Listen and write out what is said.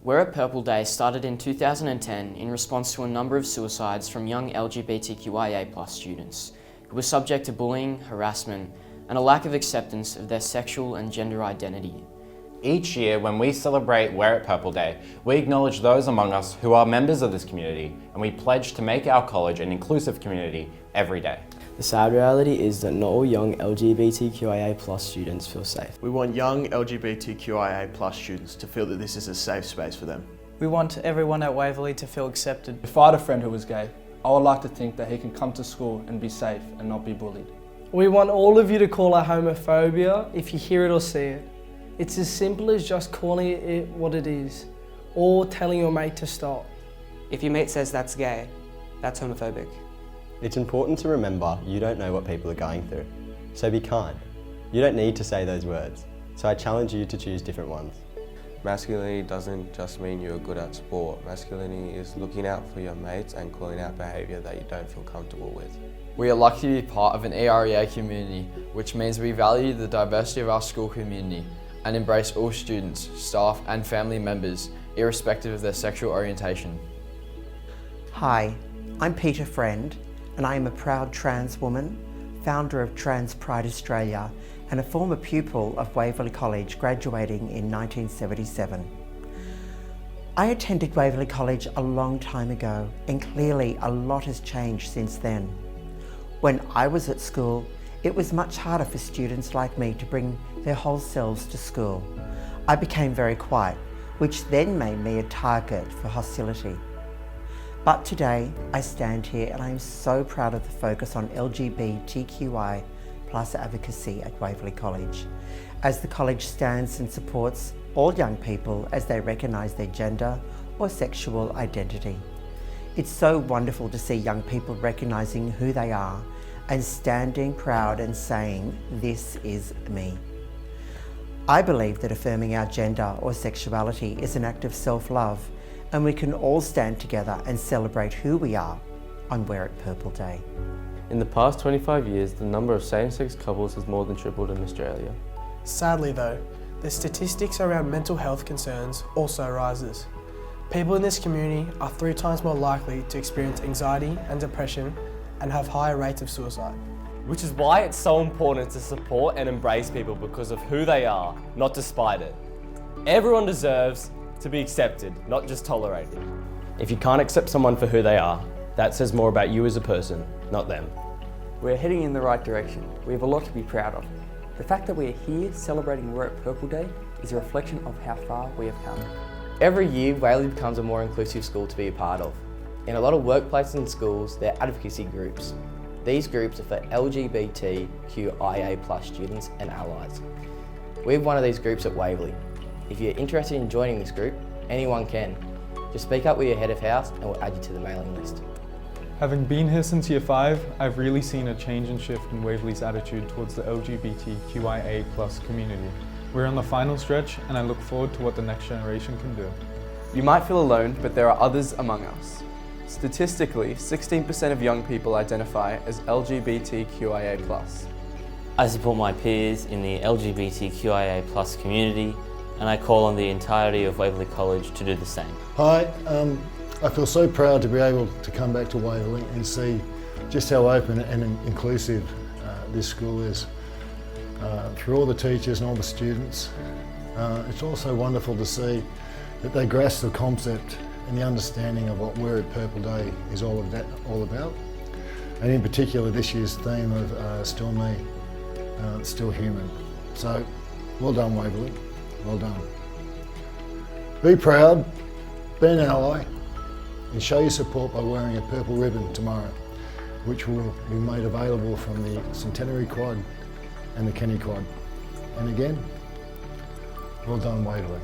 We're at Purple Day started in 2010 in response to a number of suicides from young LGBTQIA+ students who were subject to bullying, harassment, and a lack of acceptance of their sexual and gender identity. Each year, when we celebrate We're at Purple Day, we acknowledge those among us who are members of this community, and we pledge to make our college an inclusive community every day. The sad reality is that not all young LGBTQIA+ students feel safe. We want young LGBTQIA+ students to feel that this is a safe space for them. We want everyone at Waverley to feel accepted. If I had a friend who was gay, I would like to think that he can come to school and be safe and not be bullied. We want all of you to call out homophobia if you hear it or see it. It's as simple as just calling it what it is, or telling your mate to stop. If your mate says that's gay, that's homophobic. It's important to remember you don't know what people are going through, so be kind. You don't need to say those words, so I challenge you to choose different ones. Masculinity doesn't just mean you're good at sport. Masculinity is looking out for your mates and calling out behaviour that you don't feel comfortable with. We are lucky to be part of an EREA community, which means we value the diversity of our school community and embrace all students, staff and family members, irrespective of their sexual orientation. Hi, I'm Peter Friend, and I am a proud trans woman, founder of Trans Pride Australia, and a former pupil of Waverley College, graduating in 1977. I attended Waverley College a long time ago, and clearly a lot has changed since then. When I was at school, it was much harder for students like me to bring their whole selves to school. I became very quiet, which then made me a target for hostility. But today, I stand here and I am so proud of the focus on LGBTQI+ advocacy at Waverley College, as the college stands and supports all young people as they recognise their gender or sexual identity. It's so wonderful to see young people recognising who they are and standing proud and saying, "This is me." I believe that affirming our gender or sexuality is an act of self-love, and we can all stand together and celebrate who we are on We're at Purple Day. In the past 25 years, the number of same-sex couples has more than tripled in Australia. Sadly though, the statistics around mental health concerns also rises. People in this community are 3 times more likely to experience anxiety and depression and have higher rates of suicide. Which is why it's so important to support and embrace people because of who they are, not despite it. Everyone deserves to be accepted, not just tolerated. If you can't accept someone for who they are, that says more about you as a person, not them. We're heading in the right direction. We have a lot to be proud of. The fact that we're here celebrating We're at Purple Day is a reflection of how far we have come. Every year, Waverley becomes a more inclusive school to be a part of. In a lot of workplaces and schools, there are advocacy groups. These groups are for LGBTQIA+ students and allies. We have one of these groups at Waverley. If you're interested in joining this group, anyone can. Just speak up with your head of house and we'll add you to the mailing list. Having been here since year 5, I've really seen a change and shift in Waverley's attitude towards the LGBTQIA+ community. We're on the final stretch and I look forward to what the next generation can do. You might feel alone, but there are others among us. Statistically, 16% of young people identify as LGBTQIA+. I support my peers in the LGBTQIA+ community, and I call on the entirety of Waverley College to do the same. Hi, I feel so proud to be able to come back to Waverley and see just how open and inclusive this school is. Through all the teachers and all the students, it's also wonderful to see that they grasp the concept and the understanding of what We're at Purple Day is all about. And in particular this year's theme of Still Me, Still Human. So, well done Waverley, well done. Be proud, be an ally, and show your support by wearing a purple ribbon tomorrow, which will be made available from the Centenary Quad and the Kenny Quad. And again, well done Waverley.